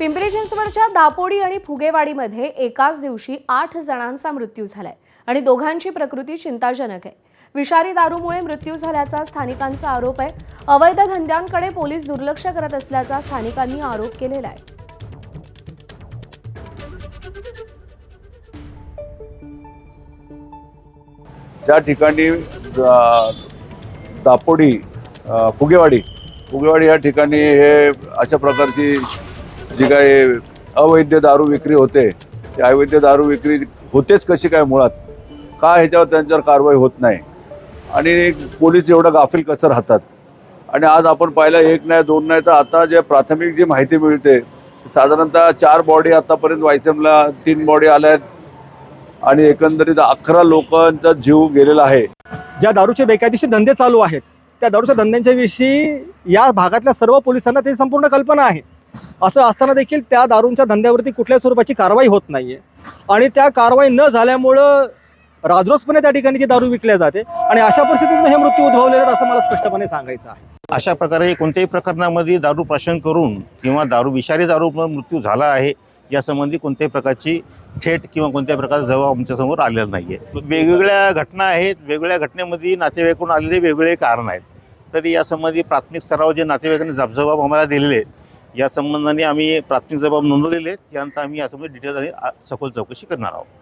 पिंपरी चिंचवडच्या दापोडी आणि फुगेवाडीमध्ये एकाच दिवशी 8 जणांचा मृत्यू झालाय आणि दोघांची प्रकृती चिंताजनक आहे। विषारी दारूमुळे मृत्यू झाल्याचा स्थानिकांचा आरोप आहे। अवैध धंद्यांकडे पोलीस दुर्लक्ष करत असल्याचा स्थानिकांनी आरोप केलेला आहे। त्या ठिकाणी दापोडी फुगेवाडी या ठिकाणी हे अशा प्रकारची जी काही अवैध दारू विक्री होते, ती अवैध दारू विक्री होतेच कशी काय, मुळात का ह्याच्यावर त्यांच्यावर कारवाई होत नाही आणि पोलीस एवढं गाफील कसं राहतात। आणि आज आपण पाहिलं, एक नाही दोन नाही तर आता जे प्राथमिक जी माहिती मिळते, साधारणतः 4 बॉडी आतापर्यंत वायसमला 3 बॉडी आल्या आणि एकंदरीत 11 लोकांचा जीव गेलेला आहे। ज्या दारूचे बेकायदेशीर धंदे चालू आहेत, त्या दारूच्या धंद्यांच्या विषयी या भागातल्या सर्व पोलिसांना ते संपूर्ण कल्पना आहे। असं असताना देखील त्या दारूंच्या धंद्यावरती कुठल्याही स्वरूपाची कारवाई होत नाहीये आणि त्या कारवाई न झाल्यामुळं राजरोसपणे त्या ठिकाणी ती दारू विकल्या जाते आणि अशा परिस्थितीतून हे मृत्यू उद्भवलेले आहेत असं मला स्पष्टपणे सांगायचं आहे। अशा प्रकारे कोणत्याही प्रकरणामध्ये दारू प्राशन करून किंवा विषारी दारू मृत्यू झाला आहे यासंबंधी कोणत्याही प्रकारची थेट किंवा कोणत्याही प्रकारचा जबाब आमच्यासमोर आलेला नाही आहे। वेगवेगळ्या घटना आहेत, वेगवेगळ्या घटनेमध्ये नातेवाईकडून आलेले वेगवेगळे कारण आहेत। तरी यासंबंधी प्राथमिक स्तरावर जे नातेवाईकांनी जबाब आम्हाला दिलेले आहेत, या संबंधाने आम्ही प्राथमिक जबाब नोंदवलेले आहेत। त्यानंतर आम्ही यासंबंधी डिटेल आणि सखोल चौकशी करणार आहोत।